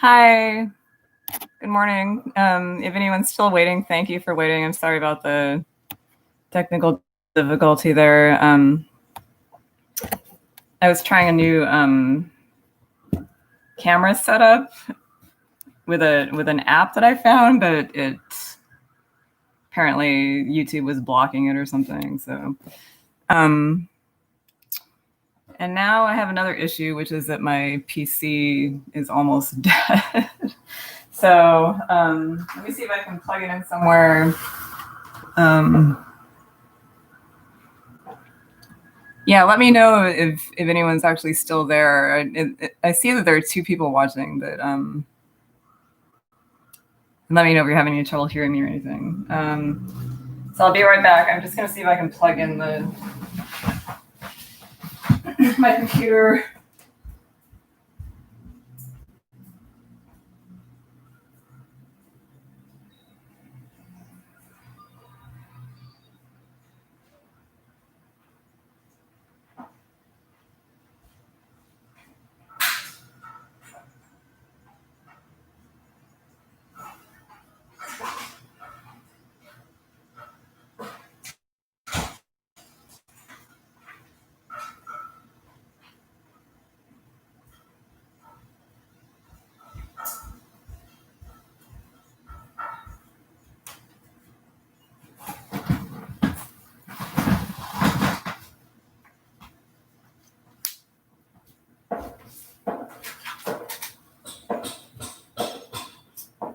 Hi, good morning. If anyone's still waiting, thank you for waiting. I'm sorry about the technical difficulty there. I was trying a new camera setup with an app that I found, but it apparently YouTube was blocking it or something. So, and now I have another issue, which is that my PC is almost dead. So let me see if I can plug it in somewhere. Yeah, let me know if anyone's actually still there. I see that there are two people watching, but let me know if you're having any trouble hearing me or anything. So I'll be right back. I'm just gonna see if I can plug in my computer.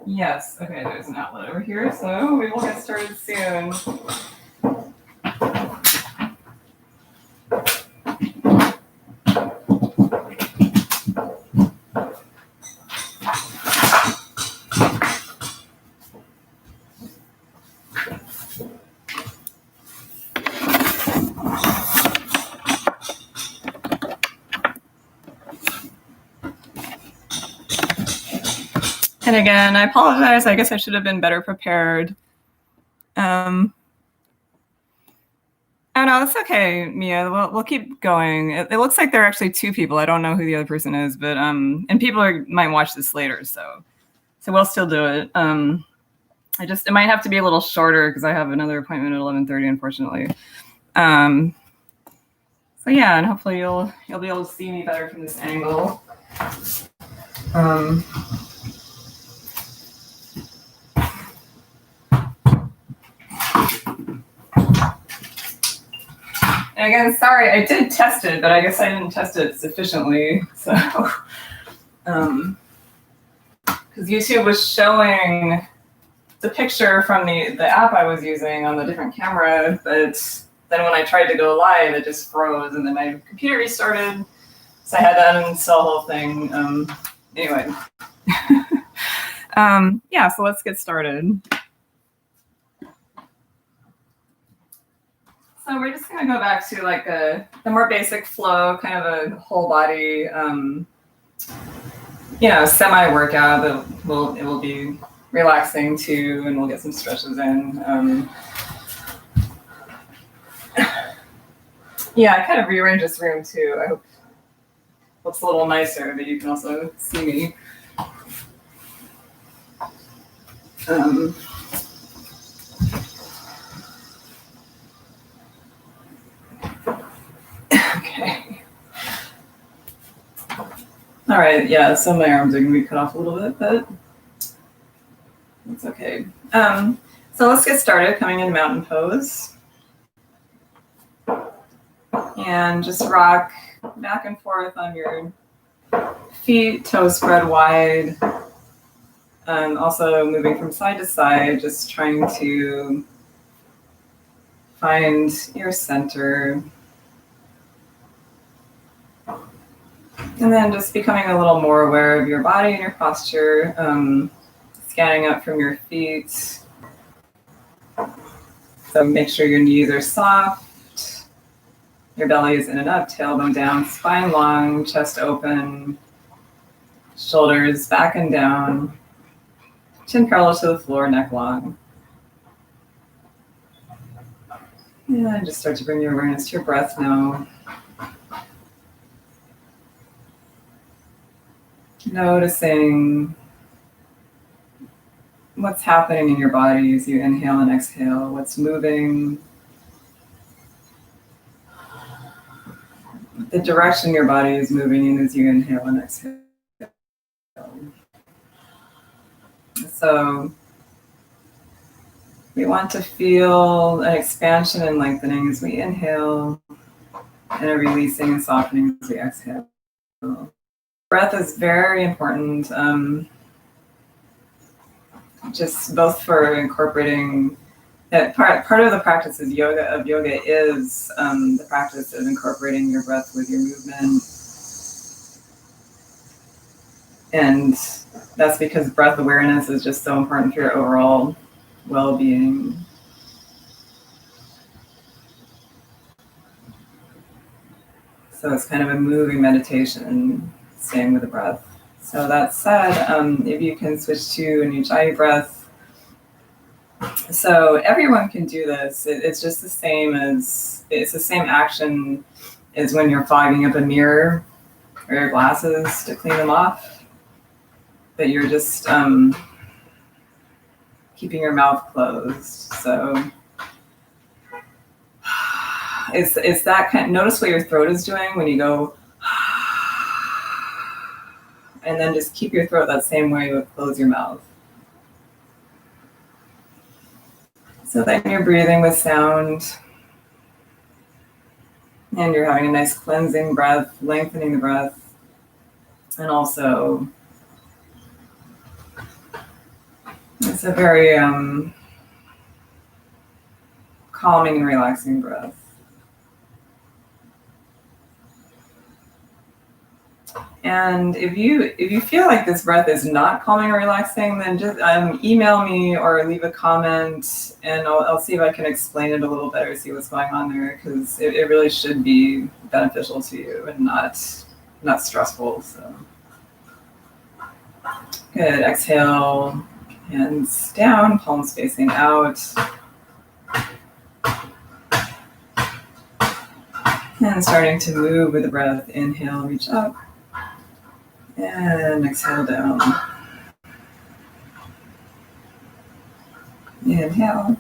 Yes, okay, there's an outlet over here, so we will get started soon. And again, I apologize. I guess I should have been better prepared. Oh no, it's okay, Mia. We'll keep going. It looks like there are actually two people. I don't know who the other person is, but and people might watch this later, so we'll still do it. It might have to be a little shorter because I have another appointment at 11:30, unfortunately. So yeah, and hopefully you'll be able to see me better from this angle. And again, sorry, I did test it, but I guess I didn't test it sufficiently. So, because YouTube was showing the picture from the app I was using on the different camera, but then when I tried to go live, it just froze, and then my computer restarted, so I had to uninstall the whole thing. Anyway, yeah, so let's get started. So we're just gonna go back to like a more basic flow, kind of a whole body, semi-workout, but it will be relaxing too, and we'll get some stretches in. Yeah, I kind of rearranged this room too. I hope it looks a little nicer, but you can also see me. Okay. All right, yeah, some of my arms are gonna be cut off a little bit, but that's okay. So let's get started, coming in mountain pose. And just rock back and forth on your feet, toes spread wide. Also moving from side to side, just trying to find your center. And then just becoming a little more aware of your body and your posture, scanning up from your feet. So make sure your knees are soft. Your belly is in and up, tailbone down, spine long, chest open, shoulders back and down, chin parallel to the floor, neck long. And just start to bring your awareness to your breath now. Noticing what's happening in your body as you inhale and exhale, what's moving, the direction your body is moving in as you inhale and exhale. So we want to feel an expansion and lengthening as we inhale and a releasing and softening as we exhale. Breath is very important, just both for incorporating that part of the practice of yoga is the practice of incorporating your breath with your movement. And that's because breath awareness is just so important for your overall well-being. So it's kind of a moving meditation, staying with the breath. So that said, if you can switch to an Ujjayi breath. So everyone can do this. It's just the same action as when you're fogging up a mirror or your glasses to clean them off. But you're just keeping your mouth closed. So it's that kind. Notice what your throat is doing when you go, and then just keep your throat that same way, but close your mouth. So then you're breathing with sound, and you're having a nice cleansing breath, lengthening the breath, and also it's a very calming and relaxing breath. And if you feel like this breath is not calming or relaxing, then just email me or leave a comment, and I'll see if I can explain it a little better, see what's going on there, because it really should be beneficial to you and not stressful. So good. Exhale, hands down, palms facing out. And starting to move with the breath. Inhale, reach up. And exhale down. Inhale.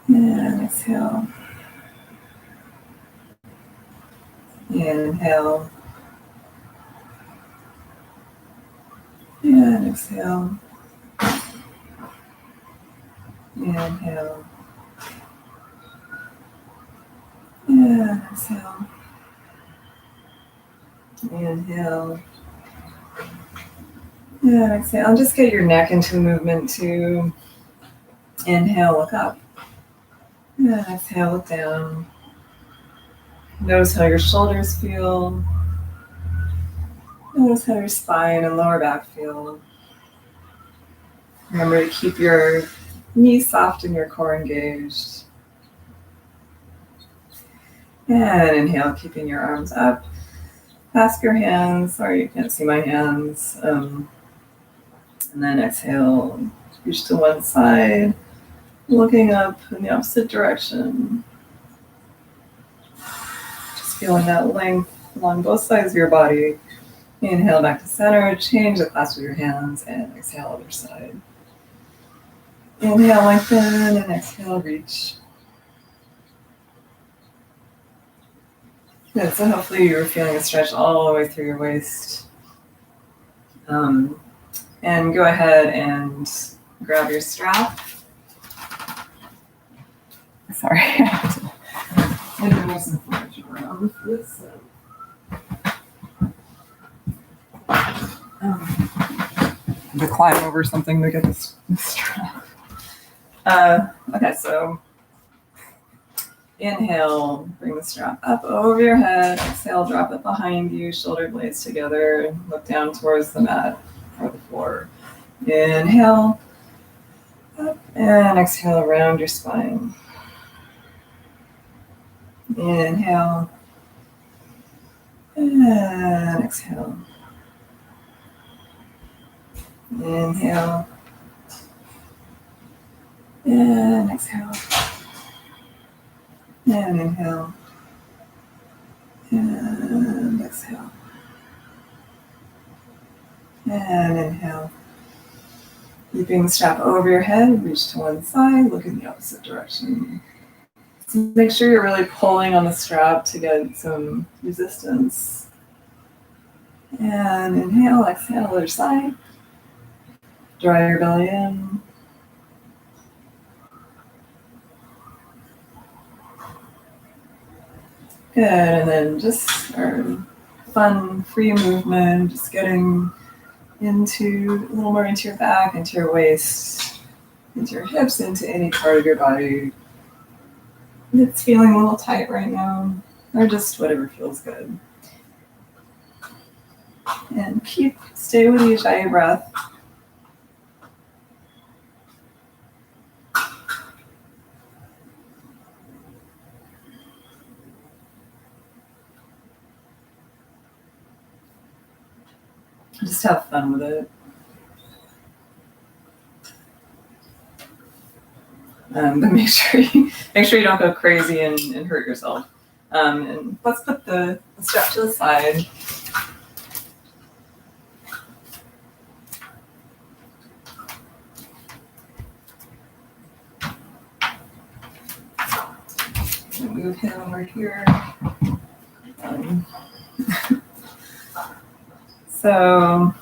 And exhale. Inhale. And exhale. Inhale. And exhale. Inhale. And exhale. And just get your neck into movement too. Inhale, look up. And exhale, look down. Notice how your shoulders feel. Notice how your spine and lower back feel. Remember to keep your knees soft and your core engaged. And inhale, keeping your arms up. Clasp your hands. Sorry, you can't see my hands. And then exhale, reach to one side, looking up in the opposite direction. Just feeling that length along both sides of your body. Inhale back to center, change the clasp of your hands, and exhale other side. Inhale, lengthen, and exhale, reach. Good, so hopefully you're feeling a stretch all the way through your waist. And go ahead and grab your strap. Sorry, I had to move some furniture around with this. I had to climb over something to get this strap. Okay, so inhale, bring the strap up over your head. Exhale, drop it behind you, shoulder blades together. Look down towards the mat or the floor. Inhale, up, and exhale around your spine. Inhale, and exhale. Inhale, and exhale. And inhale, and exhale. And inhale. Keeping the strap over your head, reach to one side, look in the opposite direction. So make sure you're really pulling on the strap to get some resistance. And inhale, exhale, other side. Draw your belly in. Good, and then just our fun, free movement, just getting into a little more into your back, into your waist, into your hips, into any part of your body that's feeling a little tight right now, or just whatever feels good. And stay with each eye breath. Just have fun with it. But make sure you don't go crazy and hurt yourself. And let's put the strap to the side. Move him over here. So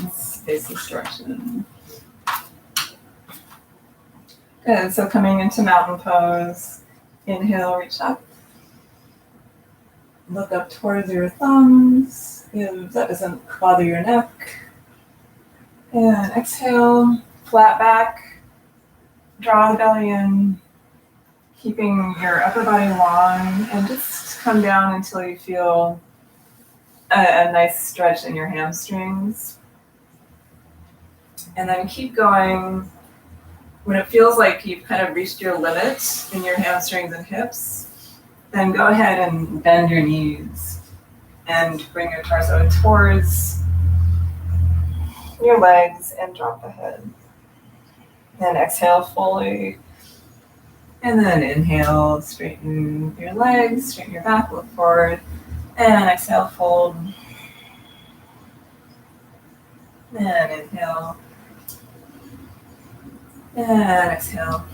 let's face this direction. Good. So coming into mountain pose, inhale, reach up. Look up towards your thumbs. If that doesn't bother your neck. And exhale, flat back. Draw the belly in, keeping your upper body long, and just come down until you feel a nice stretch in your hamstrings. And then keep going. When it feels like you've kind of reached your limit in your hamstrings and hips, then go ahead and bend your knees and bring your torso towards your legs and drop the head. And exhale fully. And then inhale, straighten your legs, straighten your back, look forward. And exhale, fold. And inhale. And exhale.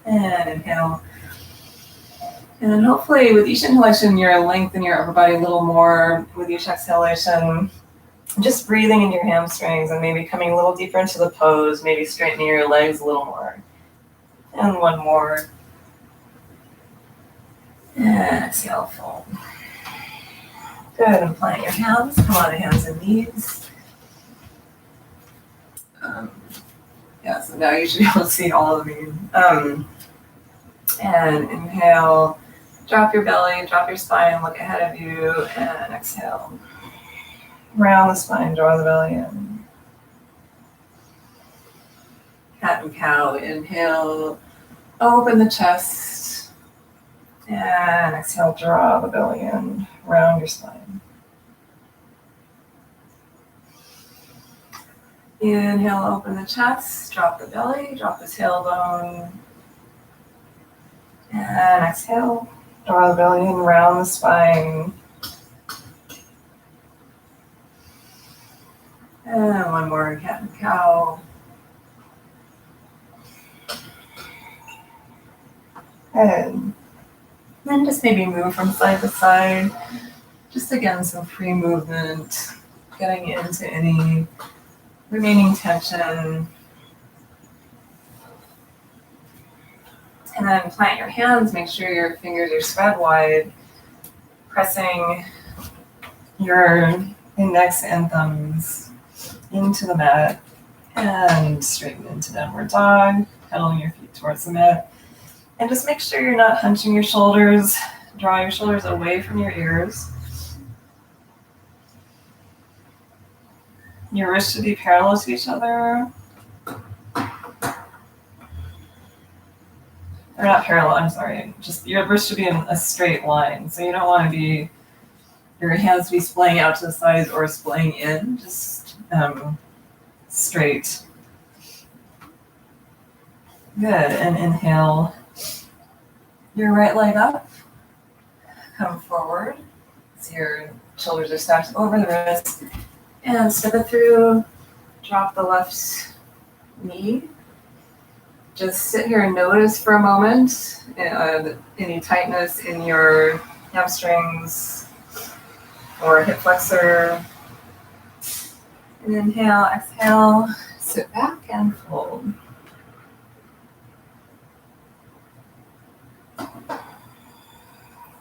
And inhale. And then hopefully with each inhalation, you'll lengthen your upper body a little more. With each exhalation, just breathing in your hamstrings and maybe coming a little deeper into the pose, maybe straightening your legs a little more. And one more. And exhale, fold. Good, and plant your hands, come on to hands and knees. So now you should be able to see all of me. And inhale, drop your belly, drop your spine, look ahead of you, and exhale. Round the spine, draw the belly in. Cat and cow, inhale, open the chest, and exhale, draw the belly in, round your spine. Inhale, open the chest, drop the belly, drop the tailbone, and exhale, draw the belly in, round the spine. And one more, cat and cow. And then just maybe move from side to side. Just again, some free movement, getting into any remaining tension. And then plant your hands, make sure your fingers are spread wide, pressing your index and thumbs into the mat and straighten into downward dog, pedaling your feet towards the mat. And just make sure you're not hunching your shoulders. Draw your shoulders away from your ears. Your wrists should be parallel to each other. Or not parallel, I'm sorry. Just your wrists should be in a straight line. So you don't want to be, your hands to be splaying out to the sides or splaying in. Just straight. Good, and inhale your right leg up, come forward. So your shoulders are stacked over the wrist, and step it through, drop the left knee. Just sit here and notice for a moment any tightness in your hamstrings or hip flexor. And inhale, exhale, sit back and fold.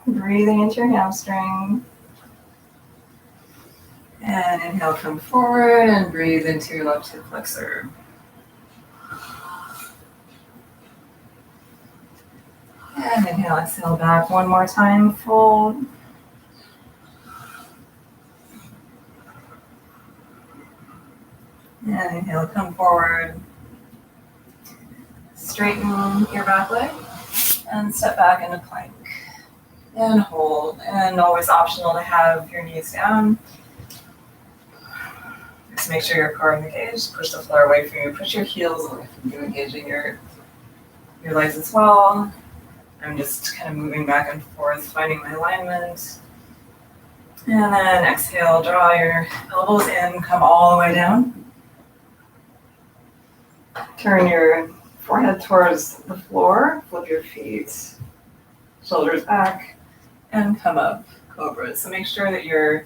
Breathing into your hamstring. And inhale, come forward and breathe into your left hip flexor. And inhale, exhale back one more time, fold. And inhale, come forward. Straighten your back leg and step back into plank. And hold. And always optional to have your knees down. Just make sure your core engaged. Push the floor away from you. Push your heels away from you, engaging your legs as well. I'm just kind of moving back and forth, finding my alignment. And then exhale, draw your elbows in, come all the way down. Turn your forehead towards the floor, flip your feet, shoulders back, and come up, cobra. So make sure that your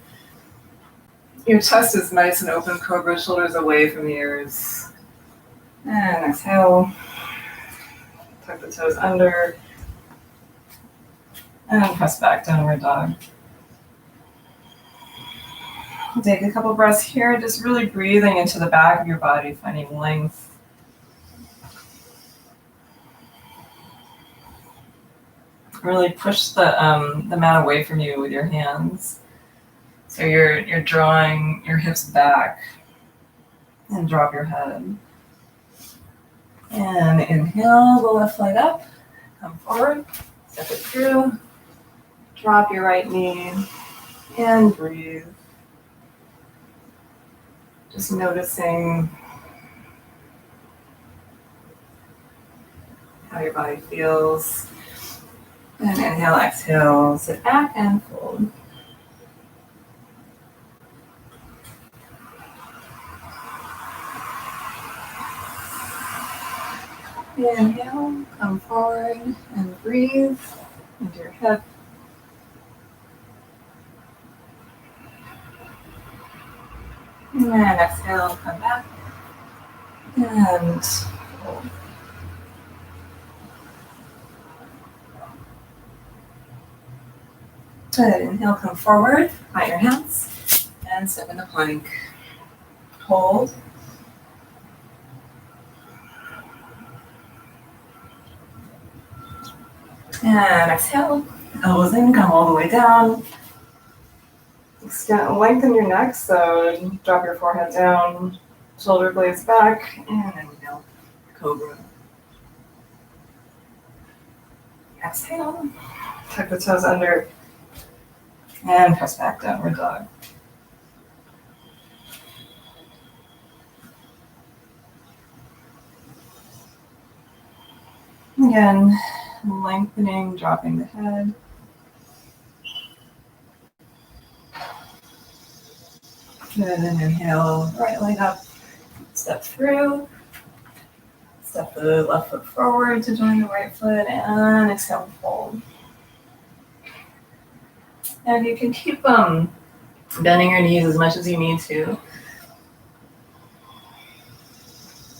chest is nice and open, cobra, shoulders away from the ears. And exhale, tuck the toes under, and press back, downward dog. Take a couple breaths here, just really breathing into the back of your body, finding length. Really push the mat away from you with your hands. So you're drawing your hips back and drop your head. And inhale, the left leg up, come forward, step it through, drop your right knee, and breathe. Just noticing how your body feels. And inhale, exhale, sit back and fold. Inhale, come forward and breathe into your hip. And exhale, come back and fold. Good. Inhale, come forward, plant your hands, and step into plank. Hold. And exhale, elbows in, come all the way down. Lengthen your neck, so drop your forehead down, shoulder blades back, and inhale, cobra. Exhale, tuck the toes under, and press back, downward dog. Again, lengthening, dropping the head. Good, and inhale, right leg up, step through. Step the left foot forward to join the right foot, and exhale, fold. And you can keep bending your knees as much as you need to.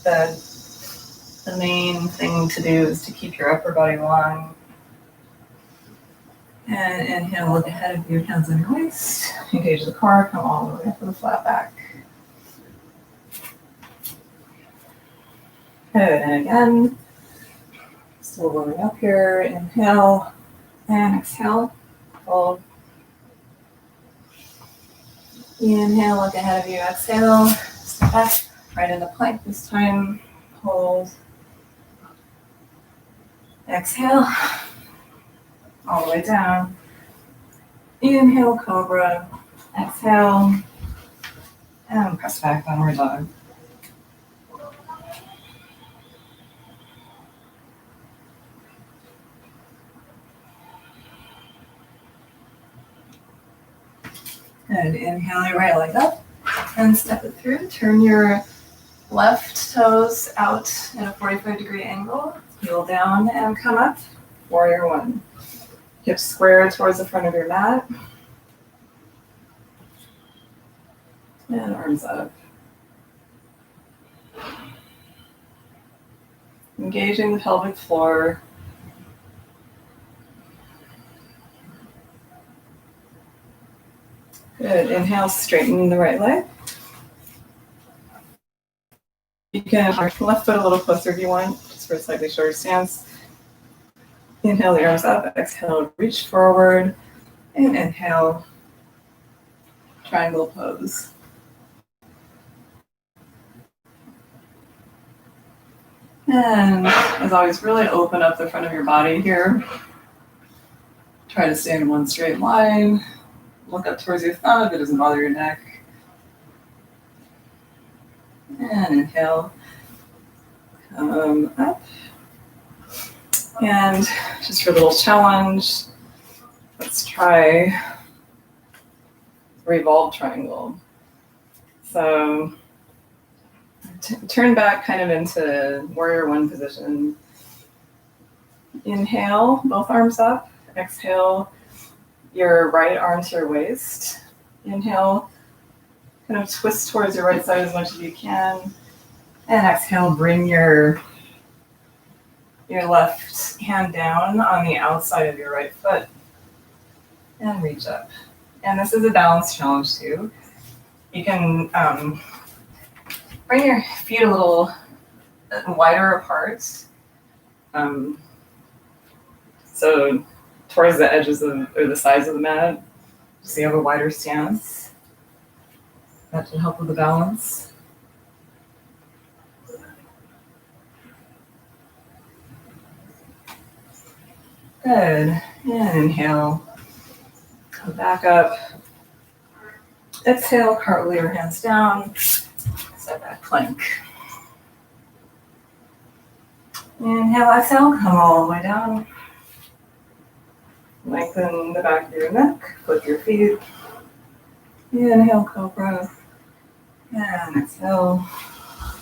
The main thing to do is to keep your upper body long. And inhale, look ahead of you, hands on your waist. Engage the core, come all the way up to the flat back. Good, and again, still warming up here. Inhale and exhale, fold. Inhale, look ahead of you, exhale, step back, right into plank this time, hold. Exhale, all the way down. Inhale, cobra, exhale, and press back, downward dog. And inhale your right leg up and step it through. Turn your left toes out at a 45-degree angle. Heel down and come up. Warrior one. Hips square towards the front of your mat. And arms up. Engaging the pelvic floor. Good. Inhale, straighten the right leg. You can left foot a little closer if you want, just for a slightly shorter stance. Inhale the arms up. Exhale, reach forward. And inhale, triangle pose. And as always, really open up the front of your body here. Try to stay in one straight line. Look up towards your thumb if it doesn't bother your neck. And inhale, come up. And just for a little challenge, let's try revolve triangle. So turn back kind of into warrior one position. Inhale, both arms up. Exhale, your right arm to your waist. Inhale, kind of twist towards your right side as much as you can. And exhale, bring your left hand down on the outside of your right foot. And reach up. And this is a balance challenge too. You can bring your feet a little wider apart. So towards the edges of, or the sides of the mat, so you have a wider stance. That should help with the balance. Good. And inhale. Come back up. Exhale, cartwheel your hands down. Step back plank. Inhale, exhale, come all the way down. Lengthen the back of your neck, flip your feet. Inhale, cobra. And exhale.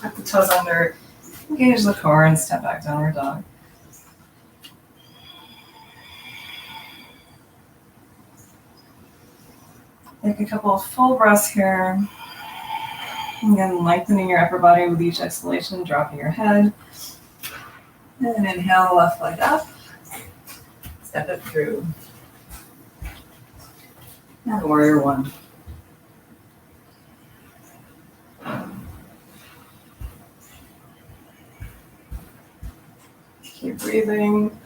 Tuck the toes under, engage the core, and step back, downward dog. Take a couple of full breaths here. Again, lengthening your upper body with each exhalation, dropping your head. And inhale, left leg up. Step it through. And warrior one. Keep breathing.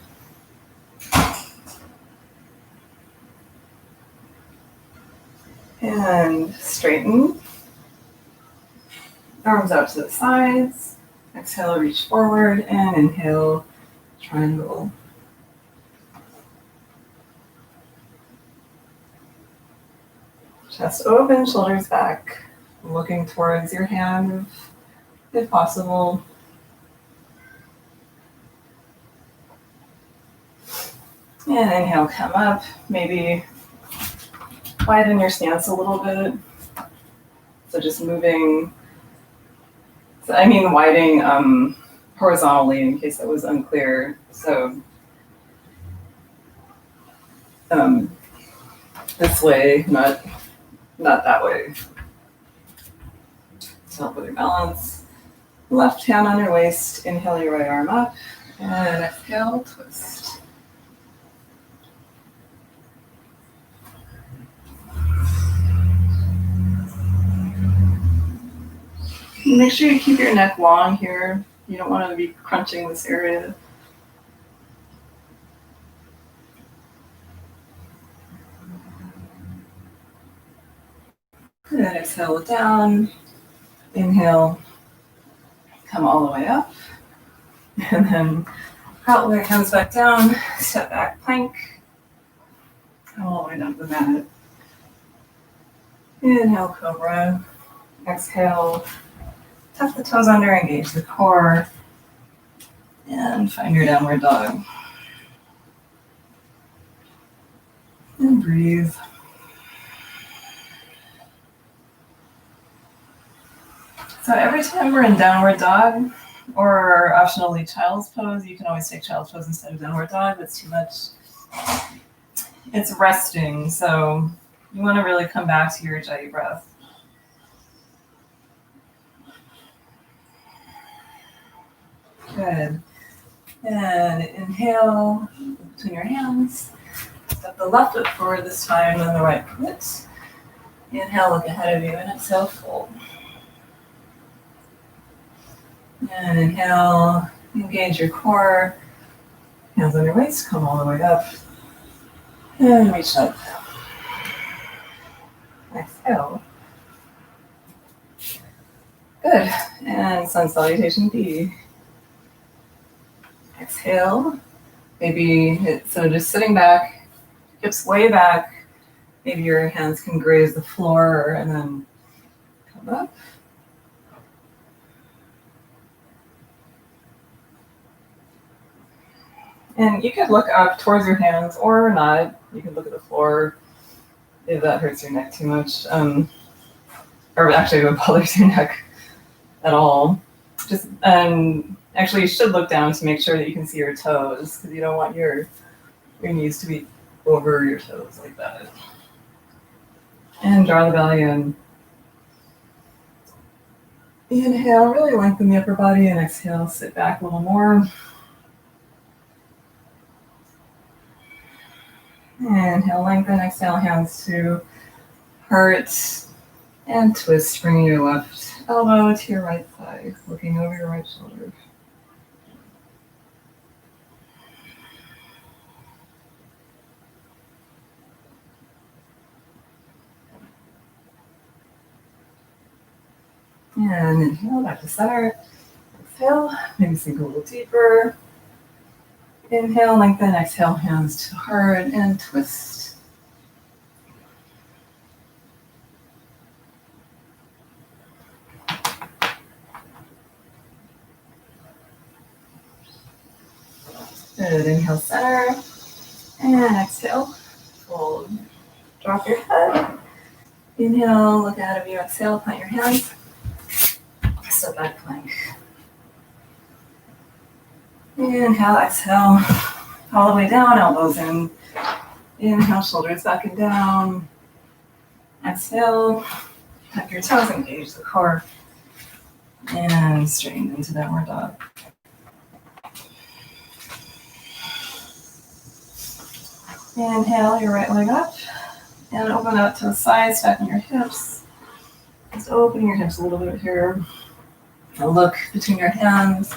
And straighten. Arms out to the sides. Exhale, reach forward, and inhale, triangle. Chest open, shoulders back. Looking towards your hand, if possible. And inhale, come up. Maybe widen your stance a little bit. So just moving, widening horizontally in case that was unclear. So this way, not that way. To help with your balance. Left hand on your waist, inhale your right arm up, and exhale, twist. Make sure you keep your neck long here. You don't want to be crunching this area. And then exhale down. Inhale, come all the way up. And then cartwheel comes back down, step back plank. Come all the way down to the mat. Inhale, cobra. Exhale, tuck the toes under, engage the core. And find your downward dog. And breathe. So every time we're in downward dog, or optionally child's pose, you can always take child's pose instead of downward dog. That's too much. It's resting, so you want to really come back to your Ujjayi breath. Good. And inhale between your hands. Step the left foot forward this time, then the right foot. Inhale, look ahead of you, and exhale, fold. And inhale, engage your core. Hands on your waist, come all the way up. And reach up. Exhale. Good. And sun salutation B. Exhale. Maybe so just sitting back, hips way back. Maybe your hands can graze the floor and then come up. And you could look up towards your hands or not. You can look at the floor if that hurts your neck too much. Or actually if it bothers your neck at all. Just actually you should look down to make sure that you can see your toes, because you don't want your knees to be over your toes like that. And draw the belly in. Inhale, really lengthen the upper body, and exhale, sit back a little more. Inhale, lengthen, exhale, hands to heart, and twist, bringing your left elbow to your right thigh, looking over your right shoulder. And inhale, back to center. Exhale, maybe sink a little deeper. Inhale, lengthen, exhale, hands to heart, and twist. Good, inhale, center, and exhale, fold. Drop your head. Inhale, look ahead of you, exhale, plant your hands. Step back plank. Inhale, exhale, all the way down, elbows in. Inhale, shoulders back and down. Exhale, tuck your toes, engage the core. And straighten into downward dog. Inhale, your right leg up. And open out to the side, stacking your hips. Just opening your hips a little bit here. And look between your hands.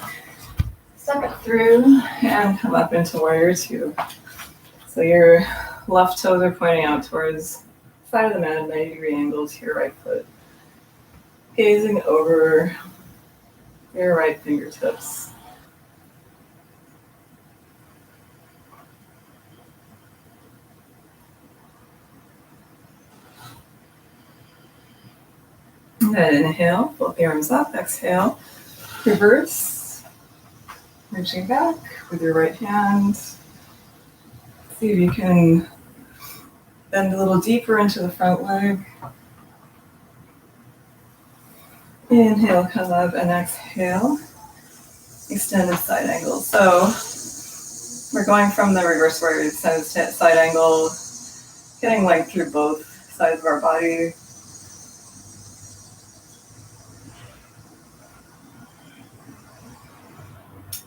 Step it through and come up into warrior two. So your left toes are pointing out towards the side of the mat, 90-degree angle to your right foot. Gazing over your right fingertips. Good, inhale, both the arms up, exhale, reverse. Reaching back with your right hand. See if you can bend a little deeper into the front leg. Inhale, come up, and exhale. Extended side angle. So we're going from the reverse warrior extended side angle, getting length through both sides of our body.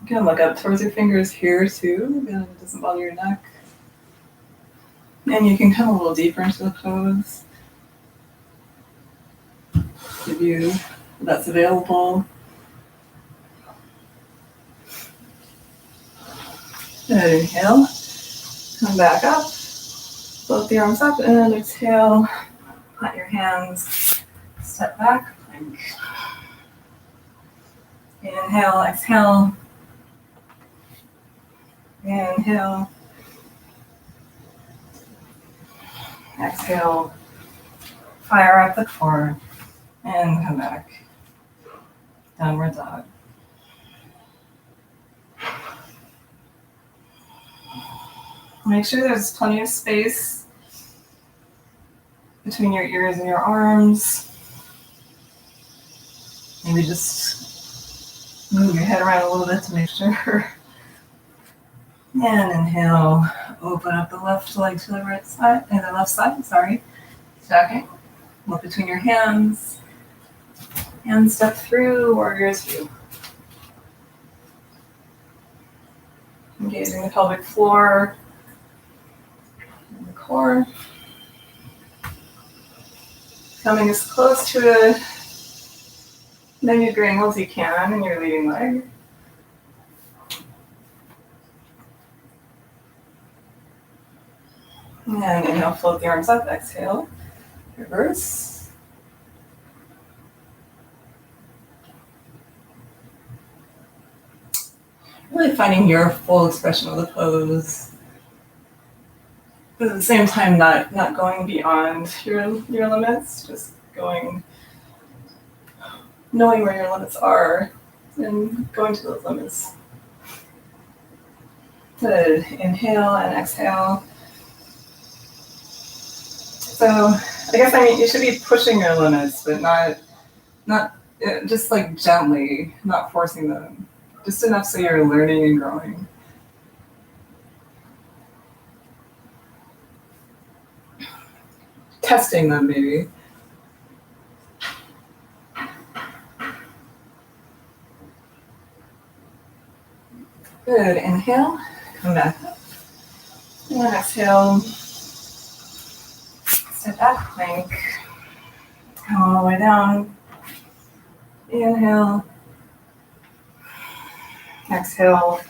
You can look up towards your fingers here too, again, it doesn't bother your neck. And you can come a little deeper into the pose. If that's available. Good, inhale, come back up, both the arms up, and exhale, plant your hands, step back, plank. Inhale, exhale. Inhale. Exhale. Fire up the core. And come back. Downward dog. Make sure there's plenty of space between your ears and your arms. Maybe just move your head around a little bit to make sure. And inhale, open up the left leg to the right side, and the left side, sorry. Stacking. Look between your hands. And step through warrior's view. Engaging the pelvic floor and the core. Coming as close to a 90-degree angle as you can in your leading leg. And inhale, float the arms up. Exhale, reverse. Really finding your full expression of the pose. But at the same time, not going beyond your limits, just going, knowing where your limits are and going to those limits. Good. Inhale and exhale. So I guess you should be pushing your limits, but not just like gently, not forcing them. Just enough so you're learning and growing. Testing them, maybe. Good. Inhale. Come back up. And exhale. Step back, plank. Come all the way down. Inhale. Exhale.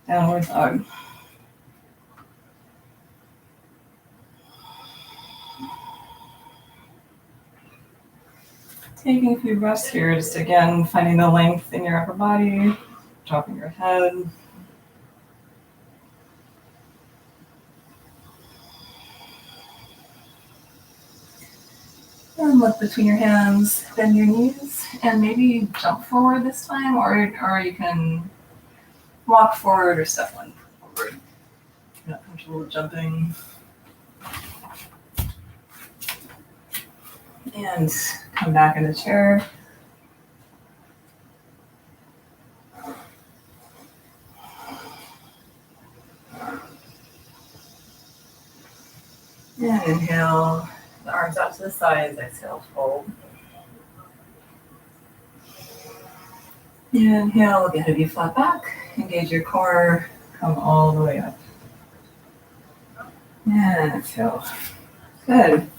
Downward dog. Taking a few breaths here, just again, finding the length in your upper body, dropping your head. And look between your hands, bend your knees, and maybe jump forward this time, or you can walk forward or step one forward. If you're not comfortable with jumping. And come back in the chair. And inhale, the arms out to the sides, exhale, fold. Inhale, look ahead of you, flat back, engage your core, come all the way up. And exhale. Good.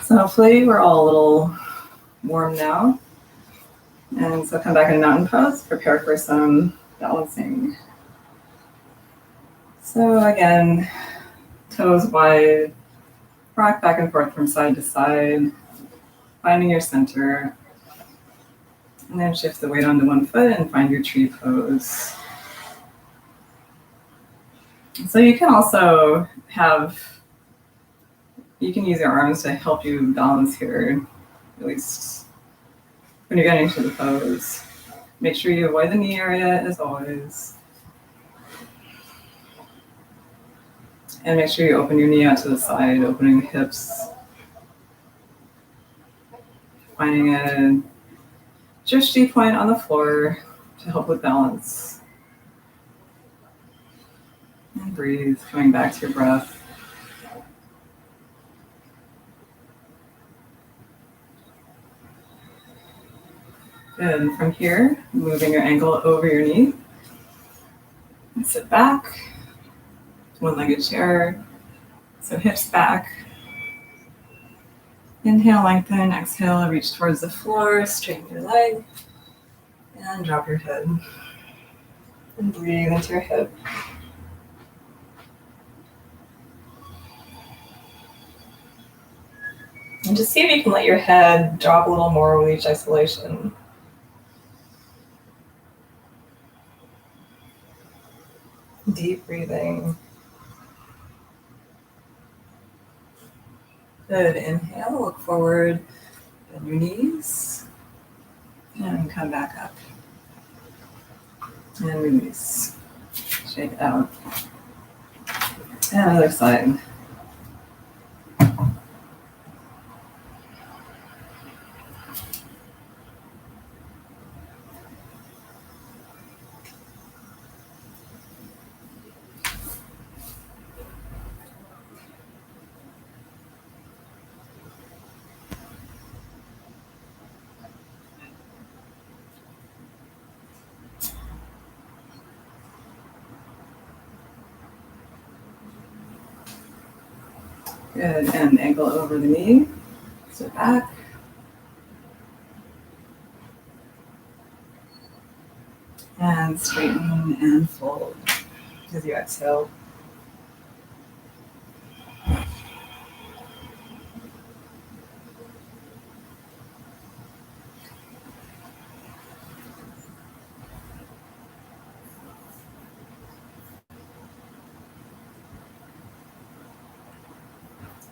So hopefully we're all a little warm now. And so come back in mountain pose, prepare for some balancing. So again, toes wide, rock back and forth from side to side, finding your center. And then shift the weight onto one foot and find your tree pose. So you can also you can use your arms to help you balance here, at least when you're getting into the pose. Make sure you avoid the knee area as always. And make sure you open your knee out to the side, opening the hips. Finding a drishti point on the floor to help with balance. And breathe, coming back to your breath. Good. From here, moving your ankle over your knee. And sit back. One-legged chair. So hips back. Inhale, lengthen. Exhale, reach towards the floor. Straighten your leg. And drop your head. And breathe into your hip. And just see if you can let your head drop a little more with each exhalation. Deep breathing. Good. Inhale, look forward, bend your knees, and come back up. And release. Shake it out. And other side. Good, and ankle over the knee, sit back. And straighten and fold as you exhale.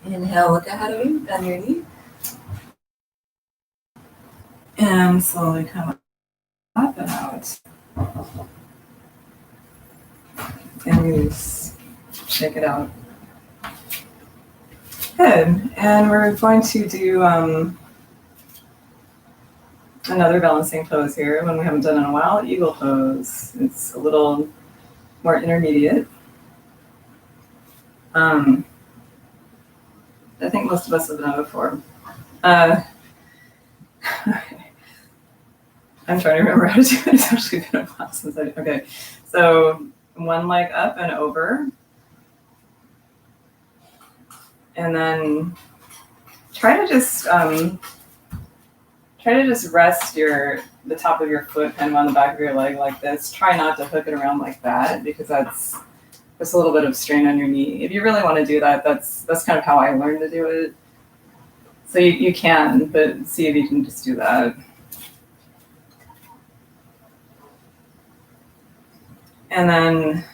Inhale, look ahead of you, bend your knee. And slowly come up and out. And release. Shake it out. Good. And we're going to do another balancing pose here, one we haven't done in a while, eagle pose. It's a little more intermediate. I think most of us have done it before. I'm trying to remember how to do it. It's actually been a while since I did. Okay, so one leg up and over. And then try to just rest the top of your foot kind of on the back of your leg like this. Try not to hook it around like that because that's a little bit of strain on your knee. If you really want to do that, that's kind of how I learned to do it. So you can, but see if you can just do that. And then,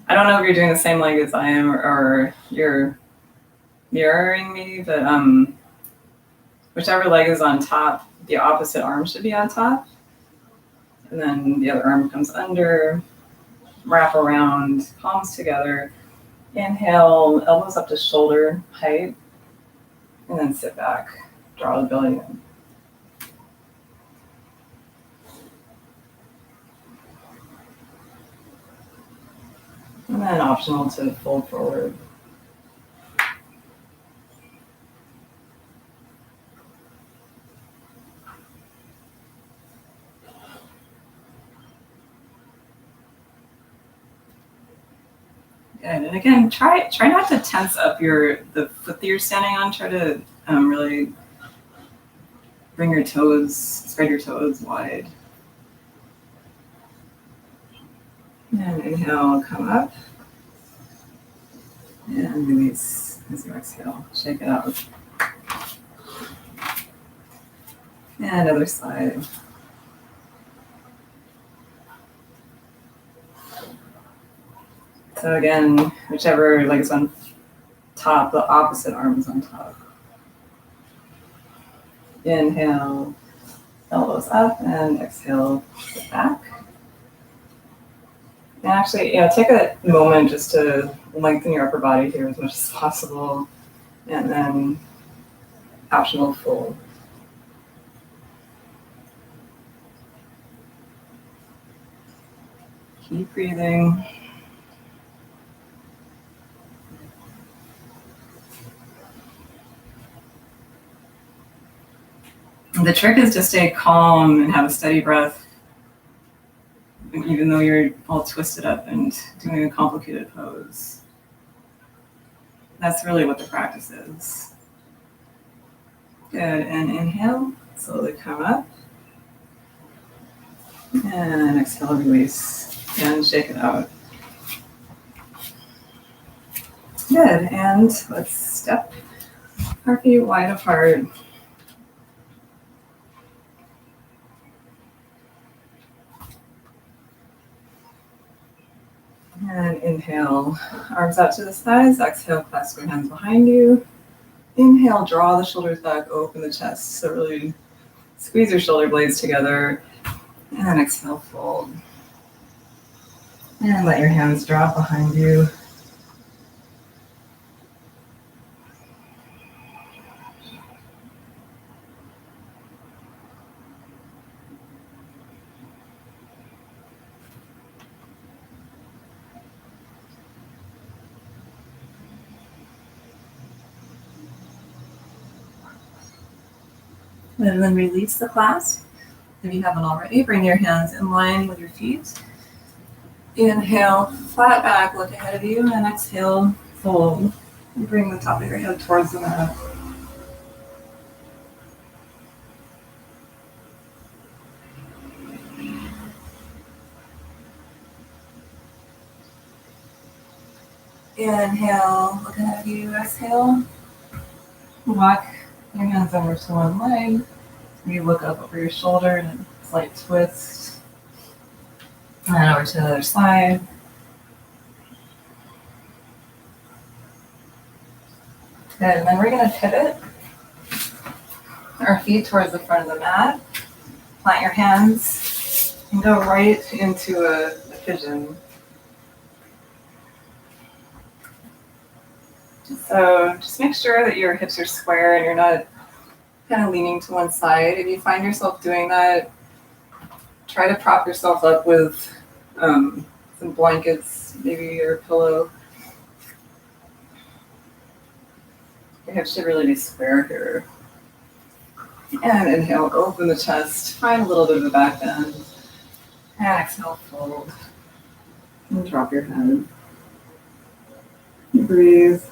I don't know if you're doing the same leg as I am or you're mirroring me, but whichever leg is on top, the opposite arm should be on top. And then the other arm comes under, wrap around, palms together. Inhale, elbows up to shoulder height, and then sit back, draw the belly in. And then optional to fold forward. Good. And again, try not to tense up the foot that you're standing on. Try to really bring your toes, spread your toes wide. And inhale, come up. And release as you exhale. Shake it out. And other side. So again, whichever leg is on top, the opposite arm is on top. Inhale, elbows up, and exhale, sit back. And actually, take a moment just to lengthen your upper body here as much as possible. And then optional fold. Keep breathing. The trick is to stay calm and have a steady breath, even though you're all twisted up and doing a complicated pose. That's really what the practice is. Good, and inhale, slowly come up. And exhale, release, and shake it out. Good, and let's step our feet wide apart. And inhale, arms out to the sides. Exhale, clasp your hands behind you. Inhale, draw the shoulders back, open the chest. So really squeeze your shoulder blades together. And then exhale, fold. And let your hands drop behind you. And then release the clasp. If you haven't already, bring your hands in line with your feet. Inhale, flat back, look ahead of you, and exhale, fold. And bring the top of your head towards the mat. Inhale, look ahead of you, exhale. Walk your hands over to one leg. You look up over your shoulder and a slight twist. And over to the other side. Good, and then we're gonna pivot our feet towards the front of the mat. Plant your hands and go right into a pigeon. So just make sure that your hips are square and you're not kind of leaning to one side. If you find yourself doing that, try to prop yourself up with some blankets, maybe, or a pillow. Your hips should really be square here. And inhale, open the chest, find a little bit of a back bend. And exhale, fold. And drop your head. Breathe.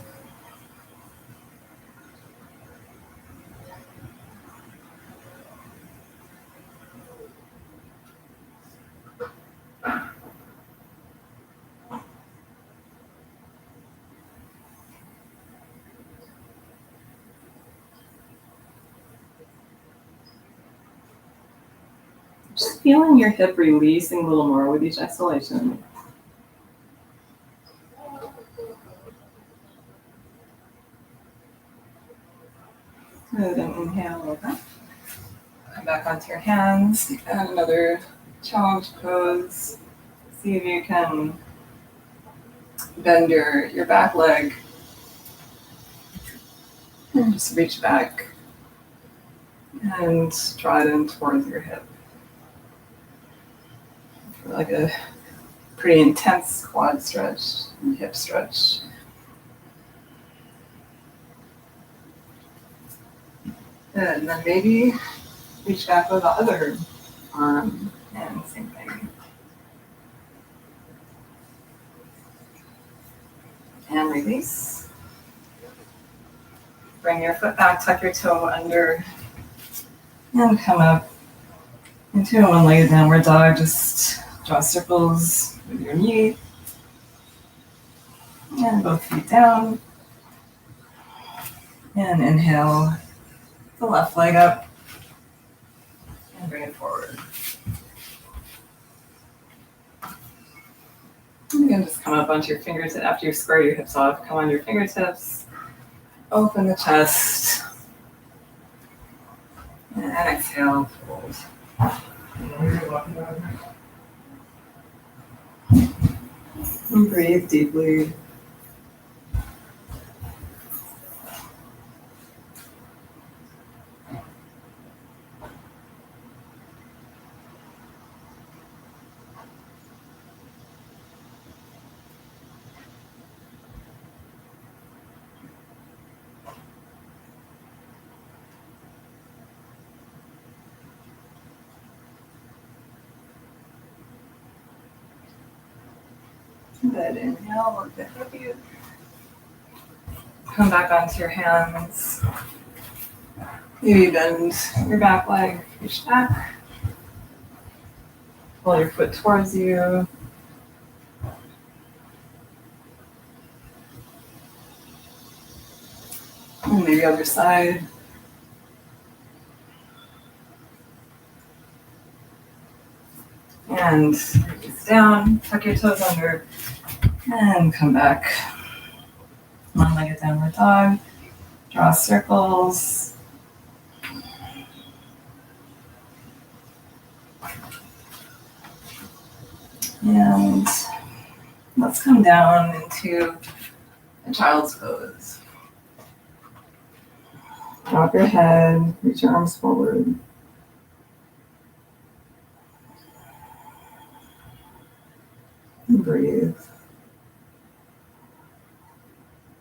Just feeling your hip releasing a little more with each exhalation. Good, and inhale, over. Come back onto your hands, and another challenge pose. See if you can bend your back leg. And just reach back and draw it in towards your hip. Like a pretty intense quad stretch and hip stretch. Good, and then maybe reach back with the other arm and same thing. And release. Bring your foot back, tuck your toe under, and come up into a one-legged downward dog. Just draw circles with your knee. And both feet down. And inhale the left leg up. And bring it forward. And again, just come up onto your fingertips. After you square your hips off, come on your fingertips. Open the chest. And exhale, fold. And breathe deeply. Good, inhale, work the hip. Come back onto your hands. Maybe bend your back leg, reach back. Pull your foot towards you. And maybe other side. And release down, tuck your toes under, and come back. One-legged downward dog. Draw circles. And let's come down into a child's pose. Drop your head, reach your arms forward. And breathe.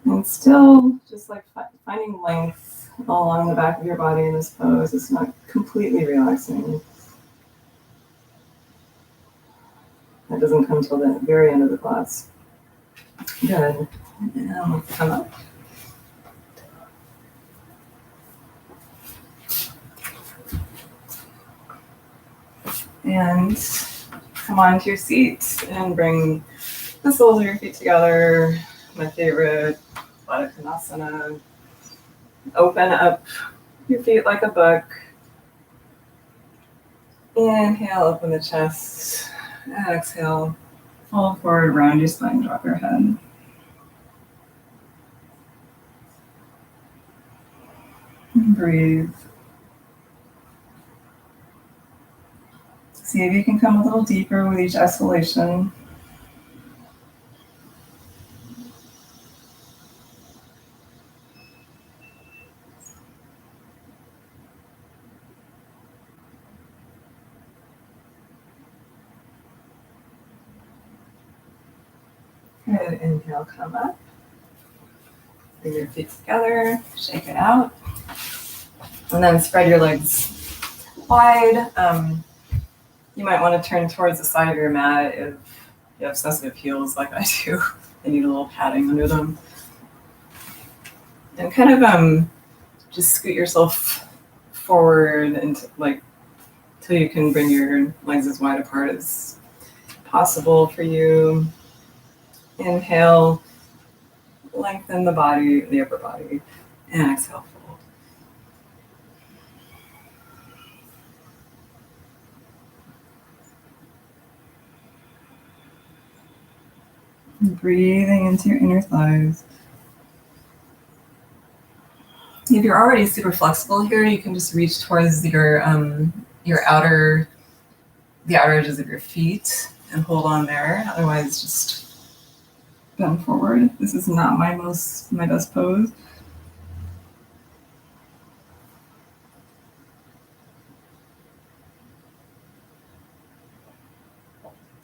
And still just like finding length along the back of your body in this pose. It's not completely relaxing. That doesn't come till the very end of the class. Good. And let's come up. And come onto your seat and bring the soles of your feet together. My favorite, Baddha. Open up your feet like a book. Inhale, open the chest. And exhale, fold forward, round your spine, drop your head. And breathe. See if you can come a little deeper with each exhalation. Good. Inhale, come up. Bring your feet together, shake it out. And then spread your legs wide. You might want to turn towards the side of your mat if you have sensitive heels like I do. They need a little padding under them. And kind of just scoot yourself forward and till you can bring your legs as wide apart as possible for you. Inhale, lengthen the body, the upper body, and exhale, fold. And breathing into your inner thighs. If you're already super flexible here, you can just reach towards your outer, the outer edges of your feet and hold on there. Otherwise, just bend forward. This is not my best pose.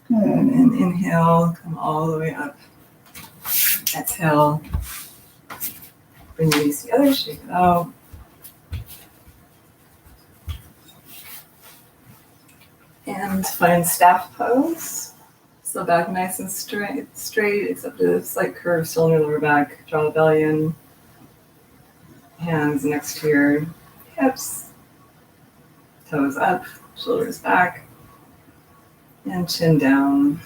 Good. And inhale, come all the way up. Exhale. Bring your knees together, shake it out. And find staff pose. So back nice and straight, except a slight curve still in your lower back. Draw the belly in. Hands next to your hips. Toes up, shoulders back. And chin down.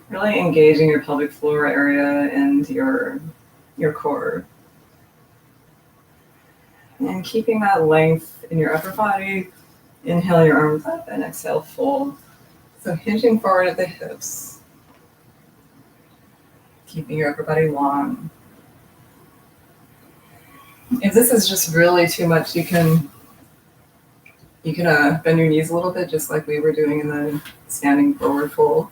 Really engaging your pelvic floor area and your core. And keeping that length in your upper body. Inhale your arms up and exhale, fold. So hinging forward at the hips. Keeping your upper body long. If this is just really too much, you can bend your knees a little bit, just like we were doing in the standing forward fold.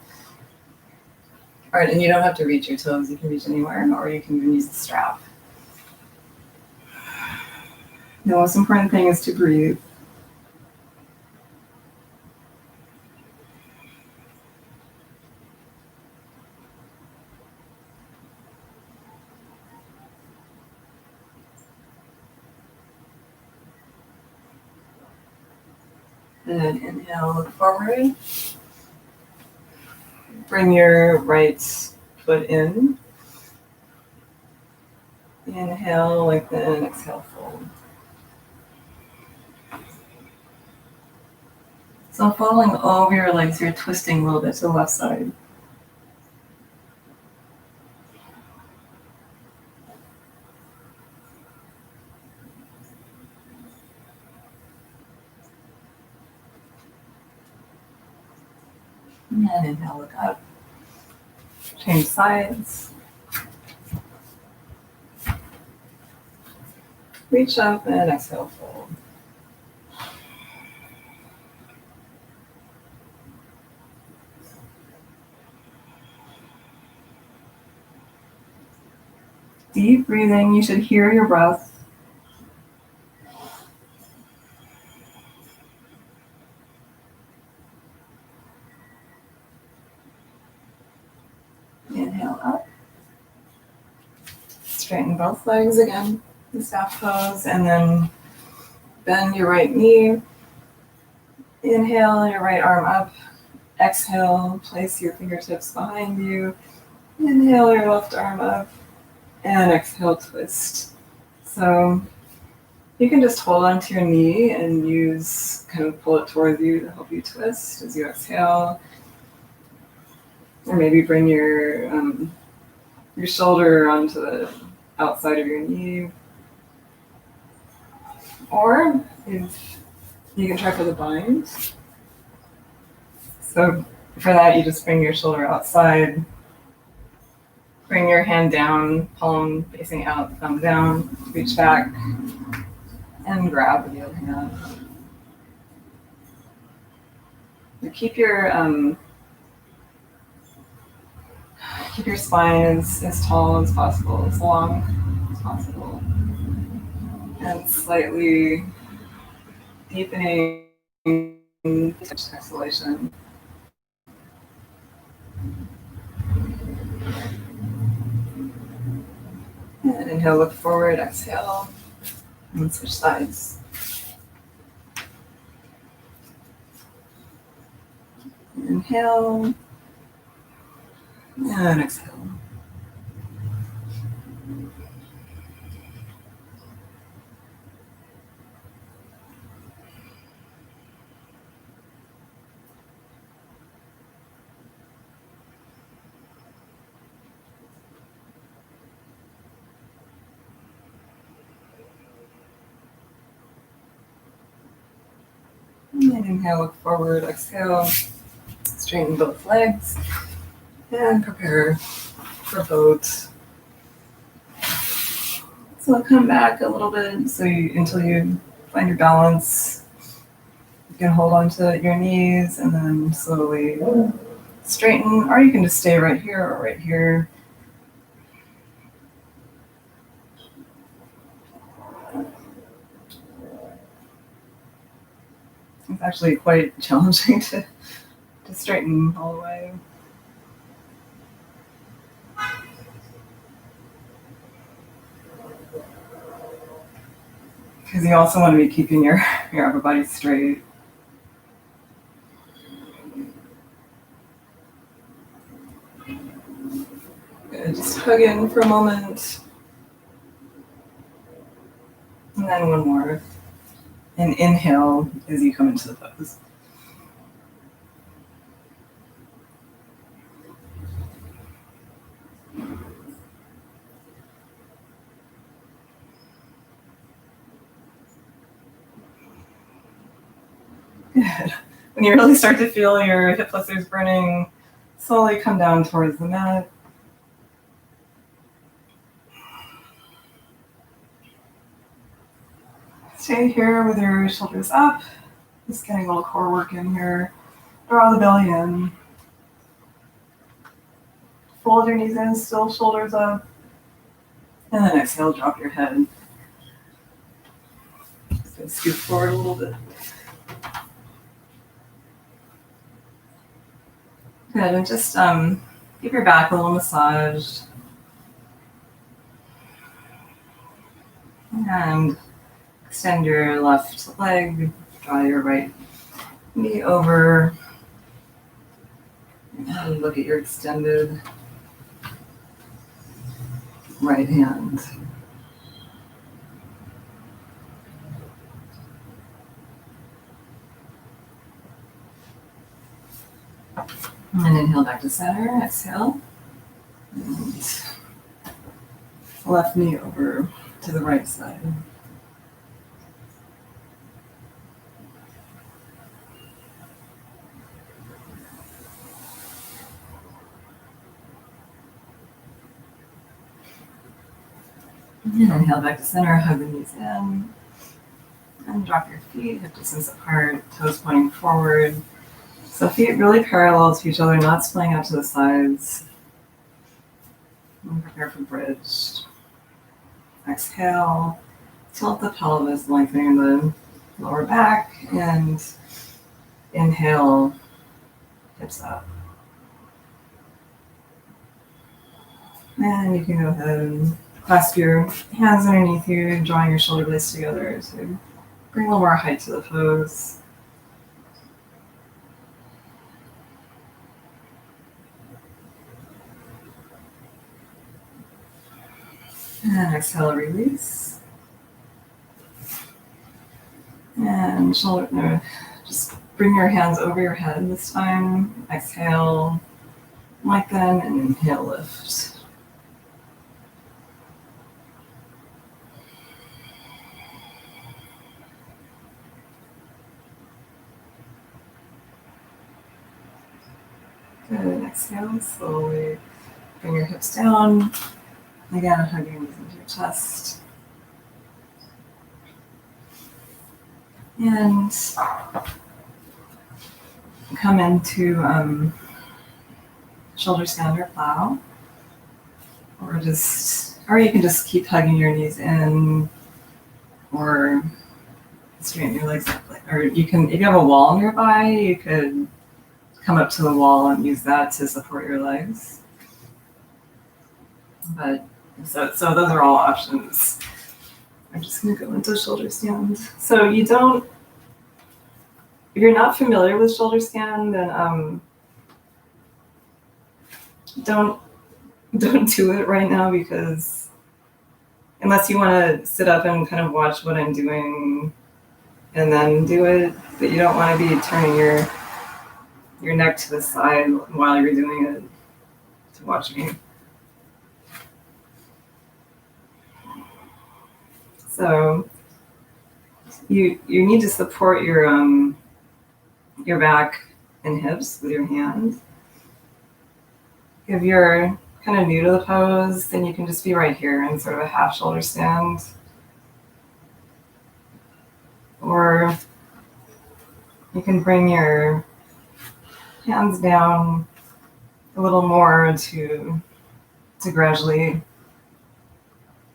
All right, and you don't have to reach your toes. You can reach anywhere, or you can even use the strap. The most important thing is to breathe. And then inhale, look forward. Bring your right foot in. Inhale, lengthen, exhale, fold. So folding over your legs, you're twisting a little bit to the left side. And then inhale, look up. Change sides. Reach up and exhale, fold. Deep breathing, you should hear your breath. Inhale up. Straighten both legs again, the staff pose, and then bend your right knee. Inhale, your right arm up. Exhale, place your fingertips behind you. Inhale, your left arm up. And exhale, twist. So You can just hold onto your knee and kind of pull it towards you to help you twist as you exhale. Or maybe bring your shoulder onto the outside of your knee. Or if you can try for the bind. So for that, you just bring your shoulder outside. Bring your hand down, palm facing out, thumb down, reach back, and grab with the other hand. And keep your spine as tall as possible, as long as possible, and slightly deepening exhalation. And inhale, look forward, exhale, and switch sides. Inhale, and exhale. And inhale, look forward, exhale, straighten both legs, and prepare for boat. So I'll come back a little bit until you find your balance. You can hold onto your knees and then slowly straighten, or you can just stay right here or right here. It's actually quite challenging to straighten all the way. Because you also want to be keeping your upper body straight. Good. Just hug in for a moment. And then one more. And inhale as you come into the pose. Good. When you really start to feel your hip flexors burning, slowly come down towards the mat. Stay here with your shoulders up. Just getting a little core work in here. Draw the belly in. Fold your knees in, still shoulders up. And then exhale, drop your head. So scoot forward a little bit. Good, and just give your back a little massage. And extend your left leg, draw your right knee over. And look at your extended right hand. And inhale back to center, exhale. And left knee over to the right side. And inhale back to center, hug the knees in. And drop your feet, hip distance apart, toes pointing forward. So feet really parallel to each other, not splaying out to the sides. And prepare for bridge. Exhale, tilt the pelvis, lengthening the lower back, and inhale, hips up. And you can go ahead and clasp your hands underneath you, drawing your shoulder blades together to bring a little more height to the pose. And exhale, release. And just bring your hands over your head this time. Exhale, lengthen, and inhale, lift. Good. Exhale, slowly bring your hips down. Again, hug your knees into your chest. And come into shoulder stand or plow. Or you can just keep hugging your knees in, or straighten your legs up. Or you can, if you have a wall nearby, you could come up to the wall and use that to support your legs. But so those are all options. I'm just gonna go into shoulder stand. So if you're not familiar with shoulder stand, then don't do it right now, because unless you want to sit up and kind of watch what I'm doing and then do it, but you don't want to be turning your neck to the side while you're doing it to watch me. So you need to support your back and hips with your hands. If you're kind of new to the pose, then you can just be right here in sort of a half shoulder stand. Or you can bring your hands down a little more to gradually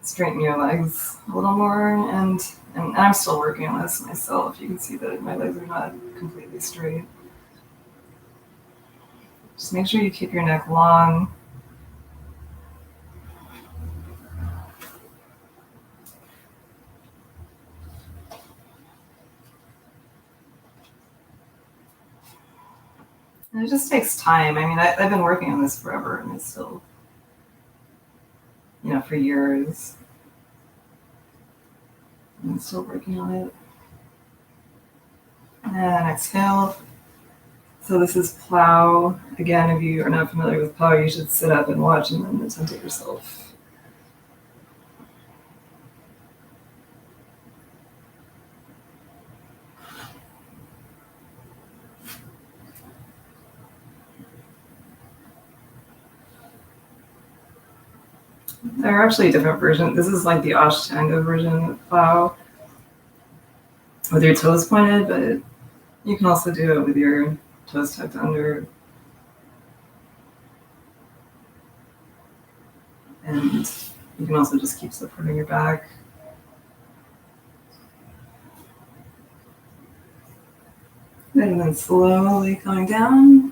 straighten your legs a little more. And I'm still working on this myself. You can see that my legs are not completely straight. Just make sure you keep your neck long. And it just takes time. I mean, I've been working on this forever, and it's still, for years. I'm still working on it. And exhale. So this is plow. Again, if you are not familiar with plow, you should sit up and watch and then attempt it yourself. There are actually different versions. This is like the Ashtanga version of plow with your toes pointed, but you can also do it with your toes tucked under. And you can also just keep supporting your back. And then slowly coming down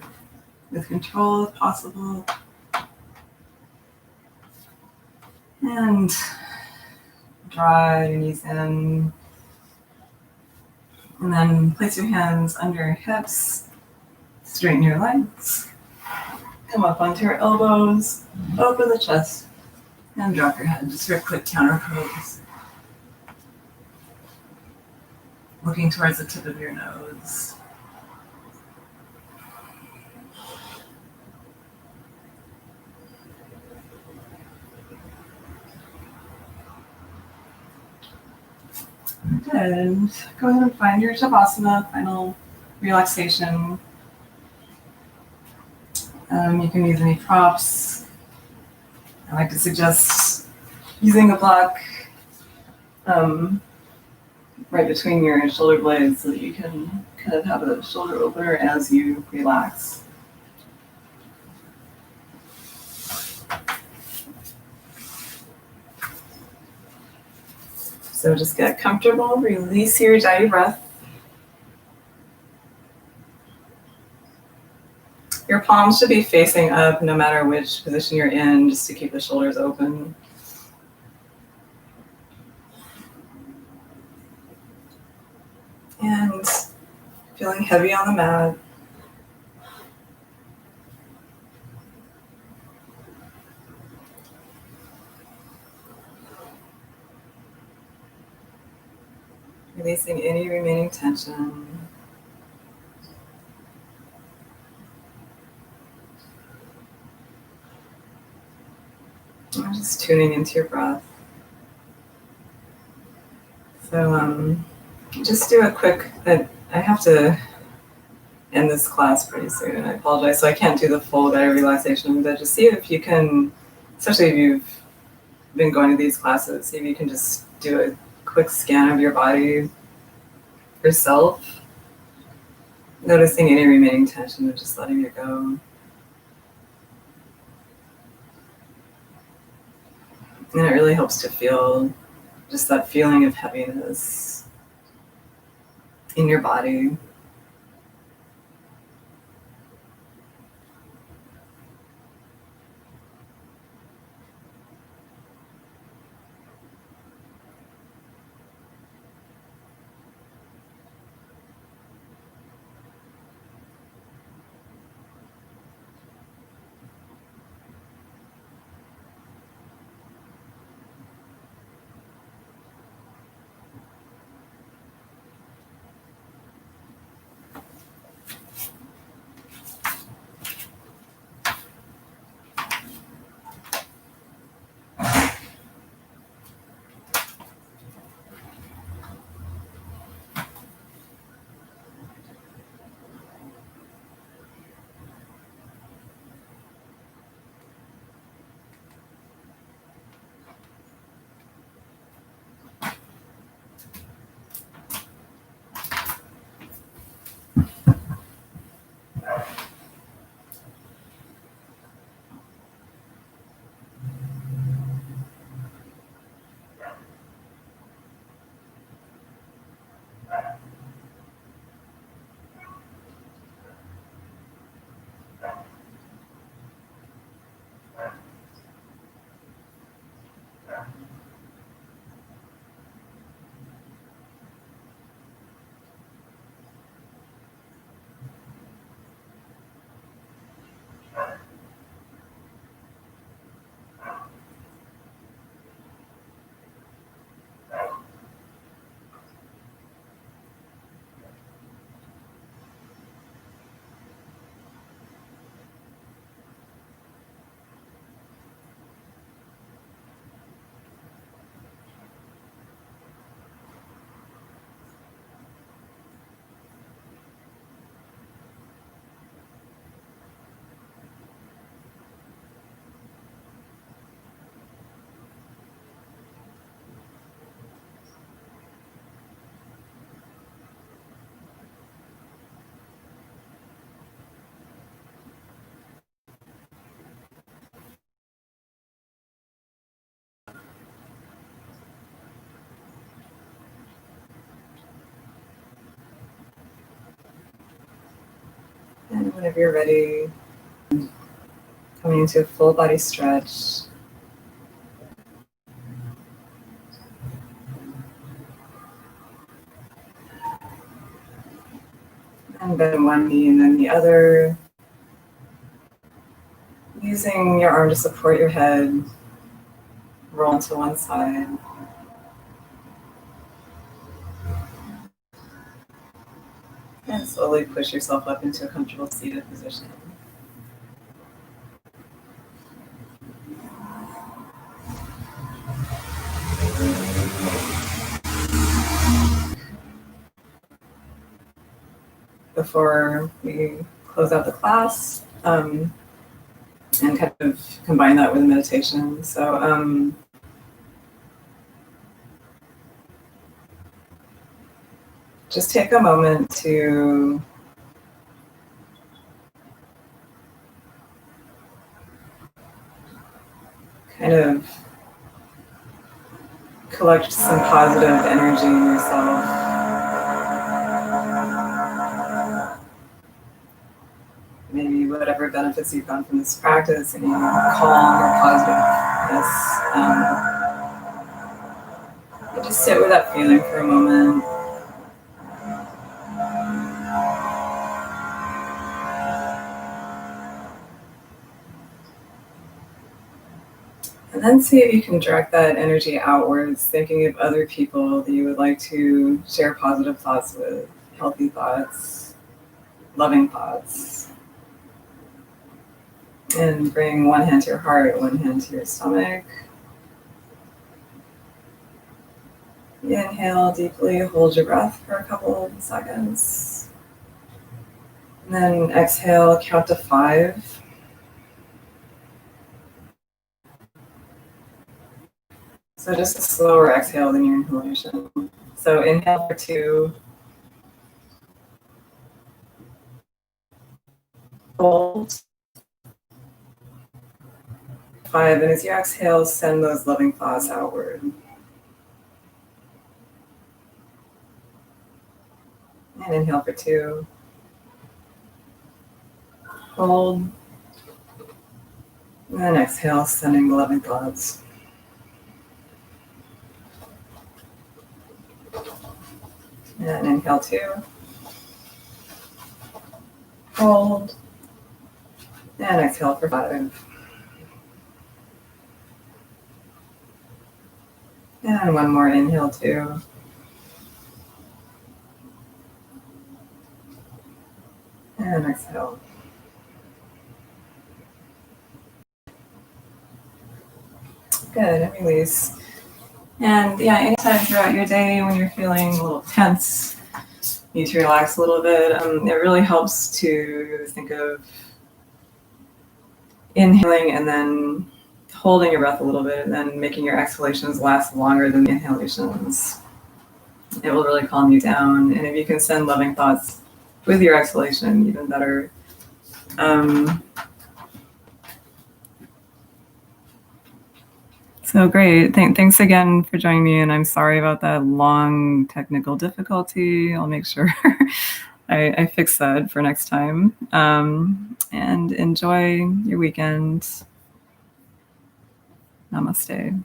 with control if possible. And draw your knees in. And then place your hands under your hips. Straighten your legs. Come up onto your elbows. Open the chest. And drop your head. Just for a quick counter pose. Looking towards the tip of your nose. Good. Go ahead and find your Shavasana, final relaxation. You can use any props. I like to suggest using a block right between your shoulder blades so that you can kind of have a shoulder opener as you relax. So just get comfortable, release your Ujjayi breath. Your palms should be facing up no matter which position you're in, just to keep the shoulders open. And feeling heavy on the mat. Releasing any remaining tension. And just tuning into your breath. So just do a quick, I have to end this class pretty soon, and I apologize. So I can't do the full guided relaxation, but just see if you can, especially if you've been going to these classes, see if you can just do a quick scan of your body yourself, noticing any remaining tension and just letting it go. And it really helps to feel just that feeling of heaviness in your body. And whenever you're ready, coming into a full body stretch. And bend one knee and then the other. Using your arm to support your head, roll to one side. And slowly push yourself up into a comfortable seated position. Before we close out the class, and kind of combine that with meditation. So just take a moment to kind of collect some positive energy in yourself. Maybe whatever benefits you've gotten from this practice, any calm or positiveness. Just sit with that feeling for a moment. And then see if you can direct that energy outwards, thinking of other people that you would like to share positive thoughts with, healthy thoughts, loving thoughts. And bring one hand to your heart, one hand to your stomach. Inhale deeply, hold your breath for a couple of seconds. And then exhale, count to 5. So just a slower exhale than your inhalation. So inhale for 2. Hold. 5. And as you exhale, send those loving thoughts outward. And inhale for 2. Hold. And then exhale, sending the loving thoughts. And inhale 2. Hold. And exhale for 5. And one more, inhale 2. And exhale. Good, and release. And yeah, anytime throughout your day when you're feeling a little tense, need to relax a little bit, it really helps to think of inhaling and then holding your breath a little bit and then making your exhalations last longer than the inhalations. It will really calm you down. And if you can send loving thoughts with your exhalation, even better. So great. Thanks again for joining me. And I'm sorry about that long technical difficulty. I'll make sure I fix that for next time. And enjoy your weekend. Namaste.